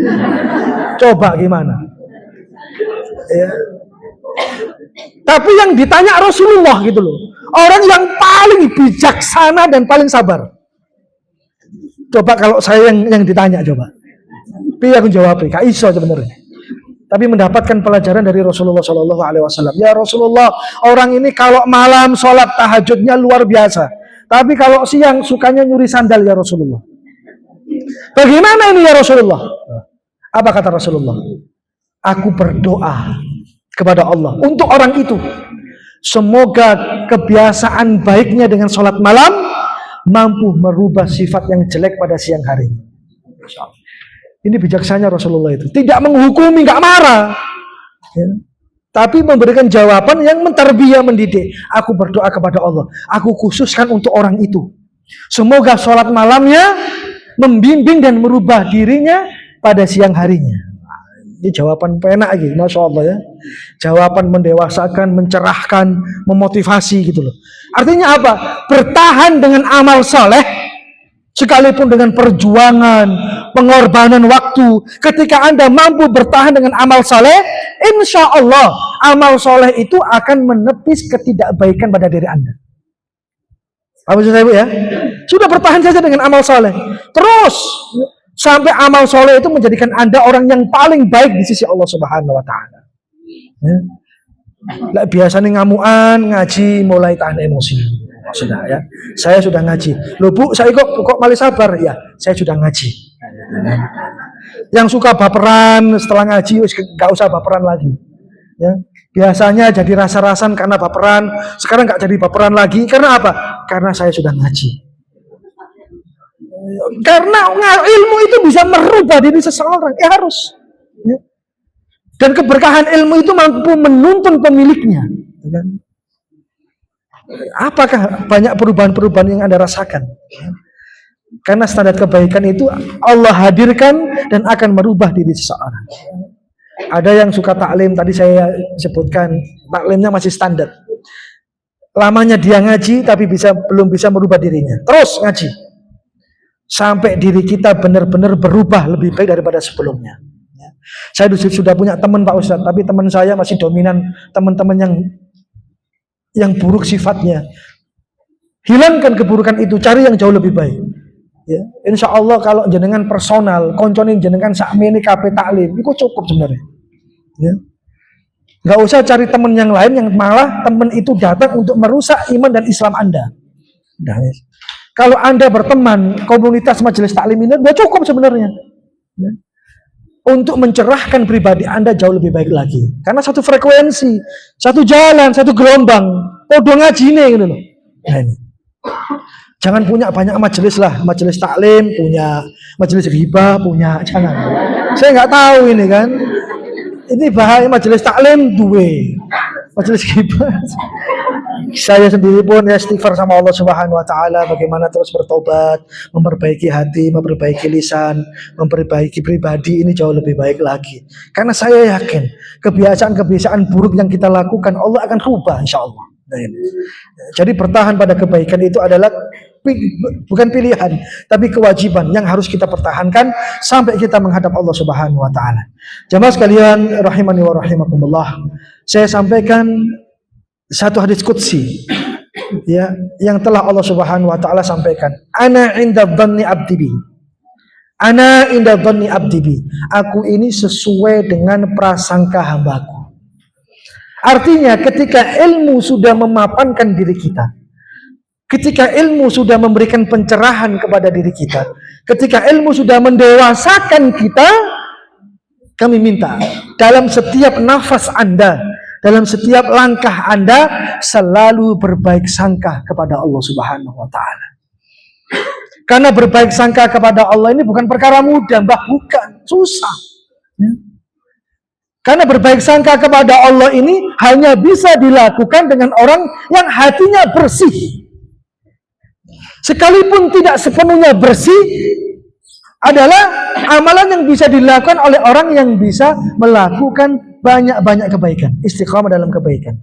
Coba gimana? Ya. Tapi yang ditanya Rasulullah gitu loh. Orang yang paling bijaksana dan paling sabar. Coba kalau saya yang ditanya, coba. Tapi aku jawab, Kak Iso sebenarnya. Tapi mendapatkan pelajaran dari Rasulullah SAW. Ya Rasulullah, orang ini kalau malam sholat tahajudnya luar biasa. Tapi kalau siang sukanya nyuri sandal ya Rasulullah. Bagaimana ini ya Rasulullah? Apa kata Rasulullah? Aku berdoa kepada Allah untuk orang itu. Semoga kebiasaan baiknya dengan sholat malam mampu merubah sifat yang jelek pada siang hari. Ini bijaksana Rasulullah itu. Tidak menghukumi, nggak marah, ya, tapi memberikan jawaban yang mentarbiyah, mendidik. Aku berdoa kepada Allah, aku khususkan untuk orang itu. Semoga sholat malamnya membimbing dan merubah dirinya pada siang harinya. Ini jawaban penak lagi, Masya Allah ya. Jawaban mendewasakan, mencerahkan, memotivasi gitu loh. Artinya apa? Bertahan dengan amal soleh, sekalipun dengan perjuangan, pengorbanan waktu. Ketika Anda mampu bertahan dengan amal soleh, insya Allah amal soleh itu akan menepis ketidakbaikan pada diri Anda. Apa maksud saya Bu ya? Sudah bertahan saja dengan amal soleh, terus sampai amal soleh itu menjadikan Anda orang yang paling baik di sisi Allah Subhanahu wa Ta'ala. Ya. Biasanya ngamuan, ngaji mulai tahan emosi. Sudah ya, saya sudah ngaji. Loh Bu, saya kok malah sabar? Ya, saya sudah ngaji. Yang suka baperan setelah ngaji, gak usah baperan lagi. Ya. Biasanya jadi rasa-rasan karena baperan, sekarang gak jadi baperan lagi. Karena apa? Karena saya sudah ngaji. Karena ilmu itu bisa merubah diri seseorang, harus. Ya. Dan keberkahan ilmu itu mampu menuntun pemiliknya. Apakah banyak perubahan-perubahan yang Anda rasakan? Karena standar kebaikan itu Allah hadirkan dan akan merubah diri seseorang. Ada yang suka taklim, tadi saya sebutkan, taklimnya masih standar. Lamanya dia ngaji tapi belum bisa merubah dirinya. Terus ngaji sampai diri kita benar-benar berubah lebih baik daripada sebelumnya. Saya sudah punya teman Pak Ustadz, tapi teman saya masih dominan teman-teman yang buruk sifatnya. Hilangkan keburukan itu, cari yang jauh lebih baik. Ya, insya Allah kalau jenengan personal, konconin jenengan sakmene kabeh taklim, itu cukup sebenarnya. Ya. Nggak usah cari teman yang lain yang malah teman itu datang untuk merusak iman dan Islam Anda. Nah, ya. Kalau Anda berteman komunitas majelis taklim ini, udah cukup sebenarnya. Ya. Untuk mencerahkan pribadi Anda jauh lebih baik lagi. Karena satu frekuensi, satu jalan, satu gelombang. Podo ngajine gitu loh. Nah, ini. Jangan punya banyak majelis lah, majelis taklim punya, majelis ghibah punya, jangan. Saya nggak tahu ini kan. Ini bahaya majelis taklim duwe, majelis ghibah. Saya sendiri pun ya istighfar sama Allah Subhanahu wa taala bagaimana terus bertobat, memperbaiki hati, memperbaiki lisan, memperbaiki pribadi ini jauh lebih baik lagi. Karena saya yakin kebiasaan-kebiasaan buruk yang kita lakukan Allah akan rubah insyaallah. Nah, ini. Jadi bertahan pada kebaikan itu adalah bukan pilihan, tapi kewajiban yang harus kita pertahankan sampai kita menghadap Allah Subhanahu wa taala. Jamaah sekalian rahimani wa rahimakumullah. Saya sampaikan satu hadis qudsi ya yang telah Allah Subhanahu wa taala sampaikan. Ana inda dhanni abdi bi. Ana inda dhanni abdi bi. Aku ini sesuai dengan prasangka hambaku. Artinya ketika ilmu sudah memapankan diri kita, ketika ilmu sudah memberikan pencerahan kepada diri kita, ketika ilmu sudah mendewasakan kita, kami minta dalam setiap nafas Anda, dalam setiap langkah Anda, selalu berbaik sangka kepada Allah Subhanahu wa taala. Karena berbaik sangka kepada Allah ini bukan perkara mudah, bukan, susah. Karena berbaik sangka kepada Allah ini hanya bisa dilakukan dengan orang yang hatinya bersih. Sekalipun tidak sepenuhnya bersih, adalah amalan yang bisa dilakukan oleh orang yang bisa melakukan banyak-banyak kebaikan, istiqamah dalam kebaikan.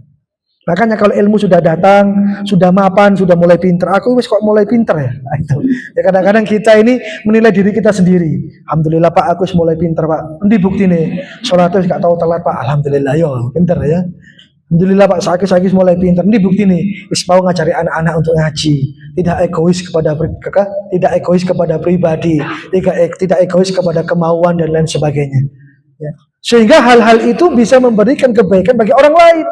Makanya kalau ilmu sudah datang, sudah mapan, sudah mulai pinter, aku wis kok mulai pinter ya. Nah, itu. Ya kadang-kadang kita ini menilai diri kita sendiri. Alhamdulillah Pak, aku wis mulai pinter Pak. Endi bukti nih? Sholatnya gak tahu telat Pak. Alhamdulillah yo, pinter ya. Alhamdulillah Pak, saya mulai pinter. Endi bukti nih? Wis mau ngajari anak-anak untuk ngaji. Tidak egois kepada pribadi, tidak egois kepada kemauan dan lain sebagainya. Ya. Sehingga hal-hal itu bisa memberikan kebaikan bagi orang lain.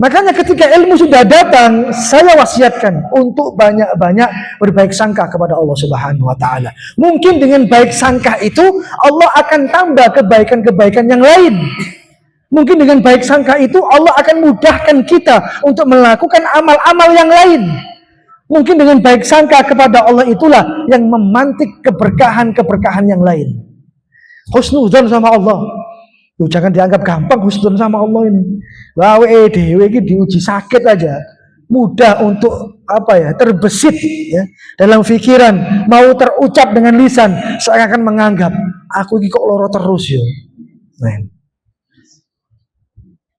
Makanya ketika ilmu sudah datang, saya wasiatkan untuk banyak-banyak berbaik sangka kepada Allah Subhanahu wa taala. Mungkin dengan baik sangka itu Allah akan tambah kebaikan-kebaikan yang lain. Mungkin dengan baik sangka itu Allah akan mudahkan kita untuk melakukan amal-amal yang lain. Mungkin dengan baik sangka kepada Allah itulah yang memantik keberkahan-keberkahan yang lain. Husnudzon sama Allah. Loh, jangan dianggap gampang husnudzon sama Allah ini. Wae dhewe iki diuji sakit aja. Mudah untuk terbesit ya dalam pikiran, mau terucap dengan lisan, seakan menganggap aku iki kok loro terus ya. Nah.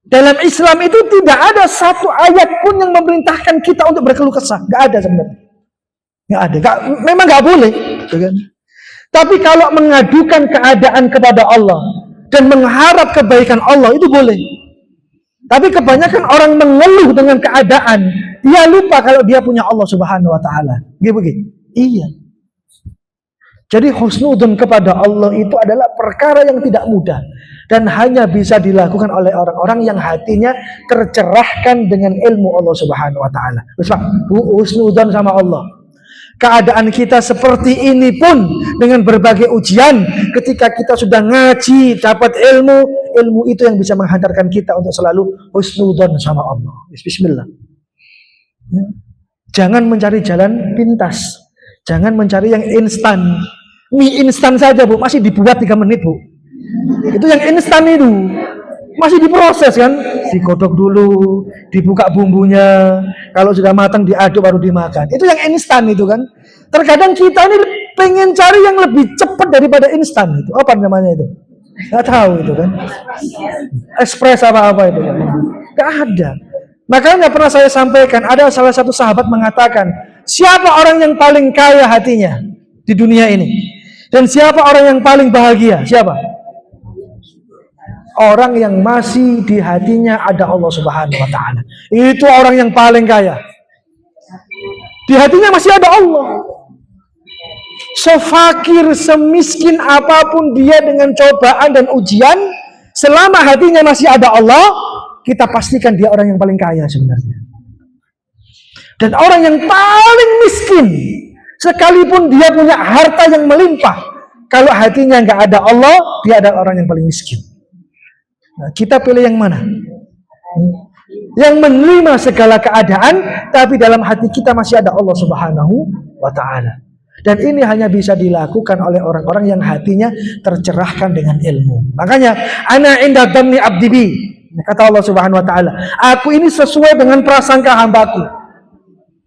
Dalam Islam itu tidak ada satu ayat pun yang memerintahkan kita untuk berkeluh kesah. Nggak ada sebenarnya. Nggak ada. Memang nggak boleh. Kan? Tapi kalau mengadukan keadaan kepada Allah dan mengharap kebaikan Allah itu boleh. Tapi kebanyakan orang mengeluh dengan keadaan, dia lupa kalau dia punya Allah Subhanahu wa taala. Begitu. Iya. Jadi husnudzon kepada Allah itu adalah perkara yang tidak mudah dan hanya bisa dilakukan oleh orang-orang yang hatinya tercerahkan dengan ilmu Allah Subhanahu wa taala. Husnudzon sama Allah. Keadaan kita seperti ini pun dengan berbagai ujian, ketika kita sudah ngaji, dapat ilmu itu yang bisa menghantarkan kita untuk selalu husnudzon sama Allah. Bismillah. Jangan mencari jalan pintas. Jangan mencari yang instan. Mie instan saja Bu, masih dibuat 3 menit Bu. Itu yang instan itu. Masih diproses kan, digodok dulu, dibuka bumbunya, kalau sudah matang diaduk baru dimakan. Itu yang instan itu kan. Terkadang kita ini pengen cari yang lebih cepat daripada instan itu. Apa namanya itu? Nggak tahu itu kan. Ekspres apa-apa itu kan. Nggak ada. Makanya pernah saya sampaikan, ada salah satu sahabat mengatakan, siapa orang yang paling kaya hatinya di dunia ini? Dan siapa orang yang paling bahagia? Siapa? Orang yang masih di hatinya ada Allah Subhanahu wa ta'ala. Itu orang yang paling kaya. Di hatinya masih ada Allah. Sefakir, semiskin apapun dia dengan cobaan dan ujian, selama hatinya masih ada Allah, kita pastikan dia orang yang paling kaya sebenarnya. Dan orang yang paling miskin, sekalipun dia punya harta yang melimpah, kalau hatinya nggak ada Allah, dia adalah orang yang paling miskin. Nah, kita pilih yang mana? Yang menerima segala keadaan, tapi dalam hati kita masih ada Allah Subhanahu wa ta'ala. Dan ini hanya bisa dilakukan oleh orang-orang yang hatinya tercerahkan dengan ilmu. Makanya, ana inda dhanni abdi bi, kata Allah Subhanahu wa ta'ala, aku ini sesuai dengan prasangka hambaku.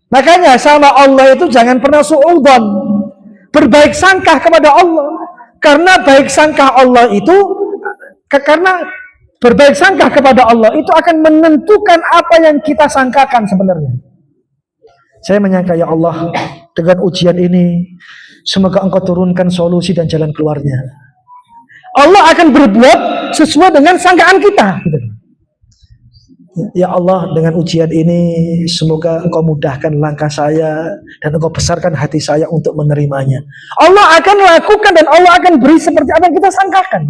Makanya sama Allah itu jangan pernah suudzon, berbaik sangka kepada Allah. Karena baik sangka Allah itu, karena berbaik sangka kepada Allah itu akan menentukan apa yang kita sangkakan sebenarnya. Saya menyangka, ya Allah, dengan ujian ini semoga Engkau turunkan solusi dan jalan keluarnya. Allah akan berbuat sesuai dengan sangkaan kita. Ya Allah, dengan ujian ini semoga Engkau mudahkan langkah saya dan Engkau besarkan hati saya untuk menerimanya. Allah akan lakukan dan Allah akan beri seperti apa yang kita sangkakan.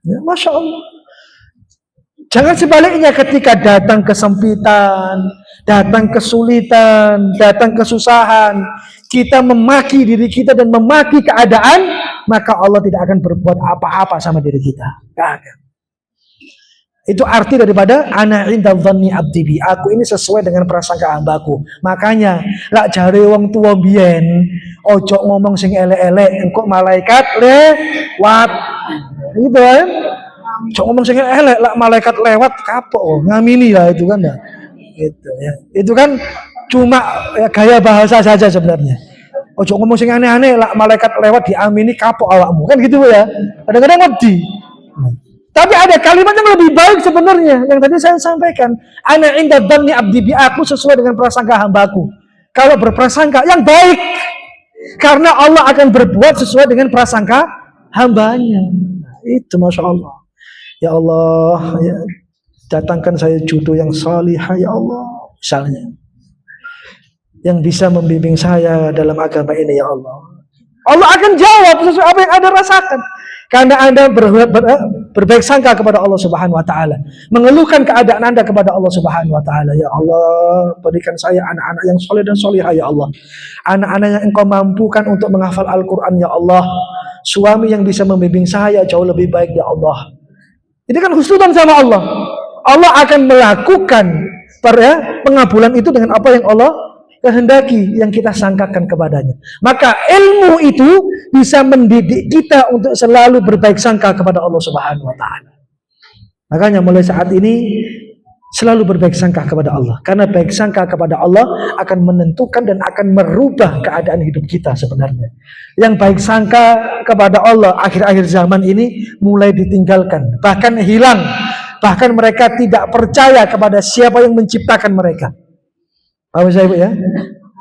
Ya, Masya Allah. Jangan sebaliknya, ketika datang kesempitan, datang kesulitan, datang kesusahan, kita memaki diri kita dan memaki keadaan, maka Allah tidak akan berbuat apa-apa sama diri kita. Gak akan. Itu arti daripada ana inda dhanni abdi bi, aku ini sesuai dengan prasangka hambaku. Makanya lak jare wong tuwa biyen, ojo ngomong sing elek-elek, engko malaikat lewat. Gitu kan? Ojo ngomong sing elek, lak malaikat lewat kapok ngamini lah itu kan ya. Gitu ya. Itu kan cuma ya, gaya bahasa saja sebenarnya. Ojo ngomong sing aneh-aneh, lak malaikat lewat diamini kapok awakmu. Kan gitu ya. Kadang-kadang wedi. Tapi ada kalimat yang lebih baik sebenarnya yang tadi saya sampaikan. Ana inda dhanni abdi bi, aku sesuai dengan prasangka hambaku. Kalau berprasangka yang baik, karena Allah akan berbuat sesuai dengan prasangka hambanya. Itu Masya Allah. Ya Allah, ya, datangkan saya jodoh yang salihah ya Allah, misalnya, yang bisa membimbing saya dalam agama ini ya Allah. Allah akan jawab sesuai apa yang Anda rasakan. Karena Anda berbaik sangka kepada Allah Subhanahu wa ta'ala, mengeluhkan keadaan Anda kepada Allah Subhanahu wa ta'ala. Ya Allah, berikan saya anak-anak yang soleh dan solihah ya Allah. Anak-anak yang Engkau mampukan untuk menghafal Al-Quran ya Allah. Suami yang bisa membimbing saya jauh lebih baik ya Allah. Ini kan husnudzon sama Allah. Allah akan melakukan pengabulan itu dengan apa yang Allah kehendaki, yang kita sangkakan kepadanya. Maka ilmu itu bisa mendidik kita untuk selalu berbaik sangka kepada Allah Subhanahu wa ta'ala. Makanya mulai saat ini selalu berbaik sangka kepada Allah. Karena baik sangka kepada Allah akan menentukan dan akan merubah keadaan hidup kita sebenarnya. Yang baik sangka kepada Allah akhir-akhir zaman ini mulai ditinggalkan, bahkan hilang. Bahkan mereka tidak percaya kepada siapa yang menciptakan mereka. Paham saya Bu ya?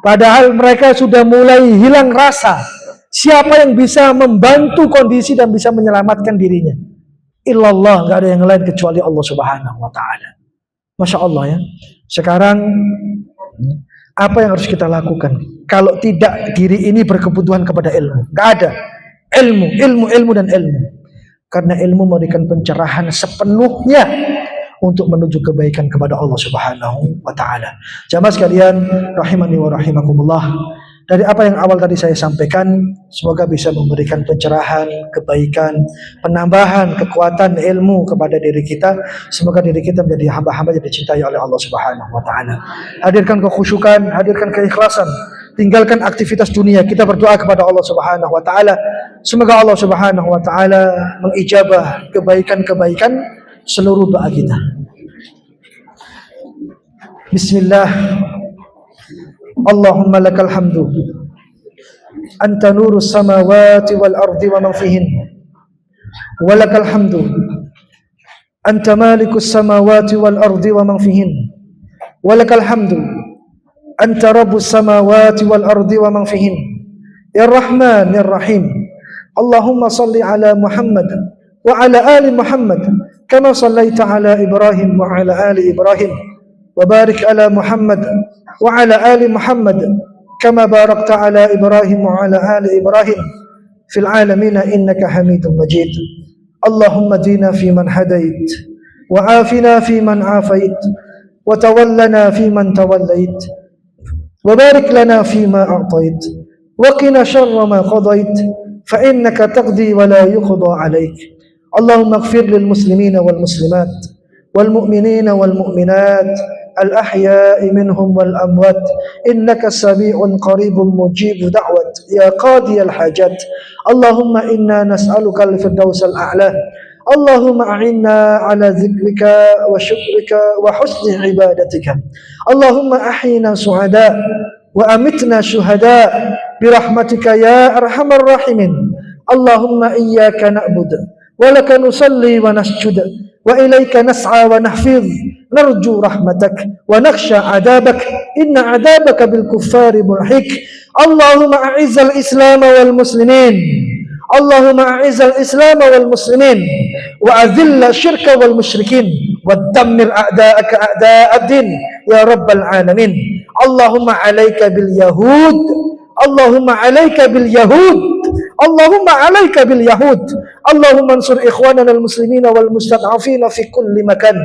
Padahal mereka sudah mulai hilang rasa siapa yang bisa membantu kondisi dan bisa menyelamatkan dirinya. Illallah, nggak ada yang lain kecuali Allah Subhanahu wa ta'ala. Masya Allah ya. Sekarang apa yang harus kita lakukan? Kalau tidak diri ini berkebutuhan kepada ilmu, nggak ada. Ilmu dan ilmu. Karena ilmu memberikan pencerahan sepenuhnya untuk menuju kebaikan kepada Allah Subhanahu wa ta'ala. Jamaah sekalian rahimani wa rahimakumullah, dari apa yang awal tadi saya sampaikan, semoga bisa memberikan pencerahan, kebaikan, penambahan kekuatan ilmu kepada diri kita. Semoga diri kita menjadi hamba-hamba yang dicintai oleh Allah Subhanahu wa ta'ala. Hadirkan kekhusyukan, hadirkan keikhlasan tinggalkan aktivitas dunia. Kita berdoa kepada Allah Subhanahu wa taala, semoga Allah Subhanahu wa taala mengijabah kebaikan-kebaikan seluruh doa kita. Bismillah. Allahumma lakal hamdu anta nurus samawati wal ardi wa man fihin, wa lakal hamdu anta malikus samawati wal ardi wa man fihin, wa lakal hamdu anta rabbus samawati wal ardi wa man fihin, ya Rahman ya Rahim. Allahumma salli ala Muhammad wa ala ali Muhammad kama sallaita ala Ibrahim wa ala ali Ibrahim, wa barik ala Muhammad wa ala ali Muhammad kama barakta ala Ibrahim wa ala ali Ibrahim fil alamin innaka Hamidum Majid. Allahumma dina fi man hadait, wa afina fi man afait, wa tawallana fi man tawallait, wa barik lana fi ma a'tait, wa qina syarra ma qadait, fa innaka taqdi wa la yuqda alaik. Allahumma ighfir lil muslimina wal muslimat wal mu'minina wal mu'minat الأحياء منهم والأموات إنك سميع قريب مجيب دعوة يا قاضي الحاجات. اللهم إنا نسألك الفردوس الأعلى. اللهم أعنا على ذكرك وشكرك وحسن عبادتك. اللهم أحينا سعداء وأمتنا شهداء برحمتك يا أرحم الراحمين. اللهم إياك نعبد ولك نصلي ونسجد وإليك نسعى ونحفظ نرجو رحمتك ونخشى عذابك إن عذابك بالكفار ملحق. اللهم أعز الإسلام والمسلمين. اللهم أعز الإسلام والمسلمين وأذل الشرك والمشركين ودمر أعداءك أعداء الدين يا رب العالمين. اللهم عليك باليهود. اللهم عليك باليهود. اللهم عليك باليهود. اللهم انصر إخواننا المسلمين والمستضعفين في كل مكان.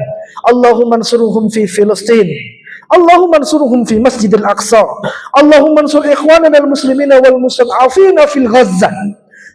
اللهم انصرهم في فلسطين. اللهم انصرهم في مسجد الأقصى. اللهم انصر إخواننا المسلمين والمستضعفين في الغزة.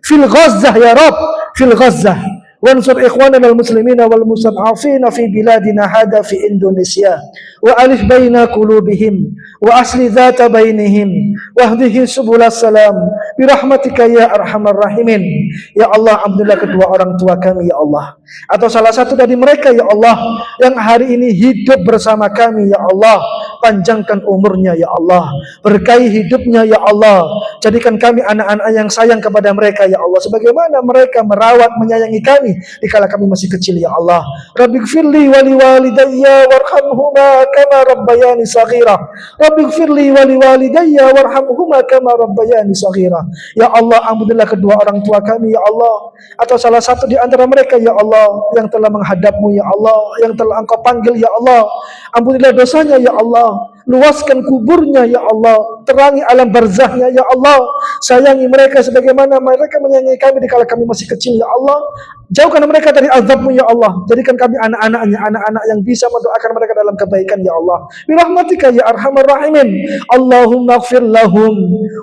في الغزة يا رب، في الغزة. وانصر إخواننا المسلمين والمستضعفين في بلادنا هذا في إندونيسيا، وألف بين قلوبهم وأصل ذات بينهم واهدهم سبل السلام برahmatika ya arhamar rahimin. Ya Allah, alhamdulillah kedua orang tua kami ya Allah, atau salah satu dari mereka ya Allah yang hari ini hidup bersama kami ya Allah, panjangkan umurnya ya Allah, berkahi hidupnya ya Allah, jadikan kami anak-anak yang sayang kepada mereka ya Allah, sebagaimana mereka merawat menyayangi kami dikala kami masih kecil ya Allah. Rabbighfirli wa liwalidayya warhamhuma kama rabbayani shaghira. Rabbighfirli wa liwalidayya warhamhuma kama rabbayani shaghira. Ya Allah, ampunilah kedua orang tua kami ya Allah, atau salah satu di antara mereka ya Allah yang telah menghadapmu ya Allah, yang telah Engkau panggil ya Allah. Ampunilah dosanya ya Allah, luaskan kuburnya ya Allah, terangi alam barzahnya ya Allah. Sayangi mereka sebagaimana mereka menyayangi kami dikala kami masih kecil ya Allah. Jauhkan mereka dari azab-Mu ya Allah. Jadikan kami anak-anaknya, anak-anak yang bisa mendoakan mereka dalam kebaikan ya Allah. Birahmatika ya arhamar rahimin. Allahumma ighfir lahum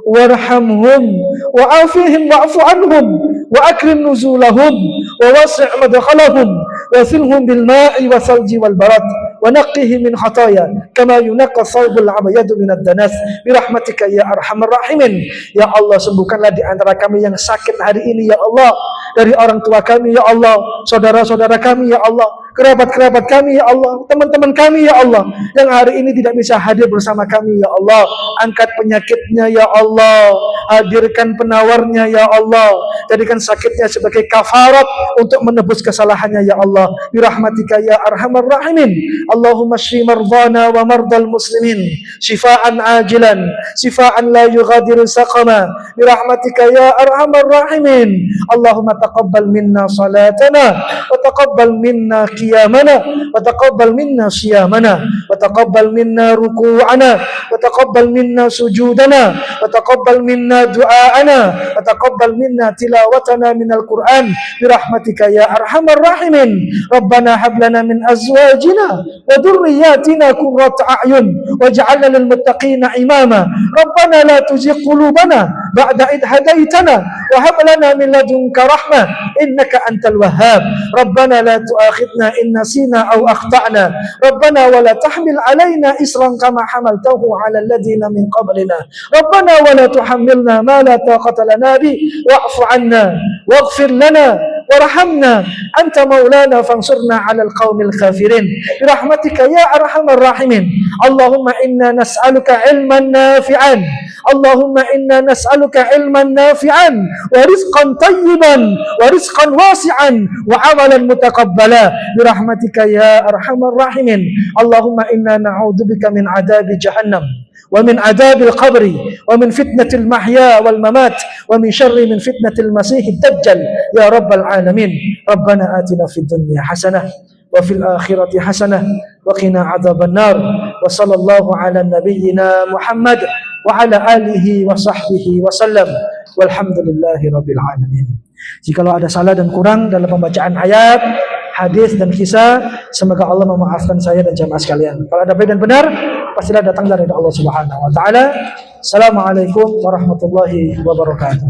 warhamhum wa'afihim wa'fu anhum wa akrim nuzulahum wa wasi' madkhalahum wa silhum bil ma'i wa salji wal barat wa naqqihim min khataya kama yunaqqa thawbul abyadu min ad-danas birahmatika ya arhamar rahimin. Ya Allah, sembuhkanlah di antara kami yang sakit hari ini ya Allah, dari orang tua kami ya Allah, saudara-saudara kami ya Allah, kerabat-kerabat kami ya Allah, teman-teman kami ya Allah yang hari ini tidak bisa hadir bersama kami ya Allah. Angkat penyakitnya ya Allah, hadirkan penawarnya ya Allah, jadikan sakitnya sebagai kafarat untuk menebus kesalahannya ya Allah. Birahmatika ya arhamar rahimin. Allahumma shfi mardana wa mardal muslimin shifaan ajilan shifaan la yughadiru saqama birahmatika ya arhamar rahimin. Allahumma taqabbal minna salatana wa taqabbal minna qiyamana wa taqabbal minna siyamana wa taqabbal minna ruku'ana wa taqabbal minna sujudana wa taqabbal minna du'aana wa taqabbal minna tilawatana minal Qur'an birahmatika ya arhamar rahimin. Rabbana hab lana min azwajina wa dhurriyyatina qurrata a'yun waj'alna lil muttaqina imama. Rabbana la tuzigh qulubana ba'da idh hadaitana wa hab lana min ladunka rahmah innaka antal wahhab. Rabbana la tu'akhidna in nasina aw akhtana. Rabbana wa la tahmil tahmil alaina isran kama hamaltahu ala alladhina min qablina. Rabbana wa la tuhammilna ma la taqata lana bi wa'fu 'anna waghfir lana warhamna anta maulana fansurna 'alal qaumil kafirin birahmatika ya arhamar rahimin. Allahumma inna nas'aluka ilman nafi'an. Allahumma inna nas'aluka ilman nafi'an wa rizqan tayyiban wa rizqan wasi'an wa amalan mutaqabbala birahmatika ya arhamar rahimin. Allahumma inna na'udzubika min adabi jahannam wa min adabil qabri wa min fitnatil mahya wal mamat wa min syarri min fitnatil masiihid dajjal ya rabbal alamin. Rabbana atina fid dunya hasanah wa fil akhirati hasanah wa qina adzaban nar. Wa sallallahu ala nabiyyina Muhammad wa ala alihi wa sahbihi wa sallam. Walhamdulillahi rabbil alamin. Jikalau ada salah dan kurang dalam pembacaan ayat, hadis dan kisah, semoga Allah memaafkan saya dan jamaah sekalian. Kalau ada baik dan benar, pastilah datang dari Allah Subhanahu wa taala. Assalamualaikum warahmatullahi wabarakatuh.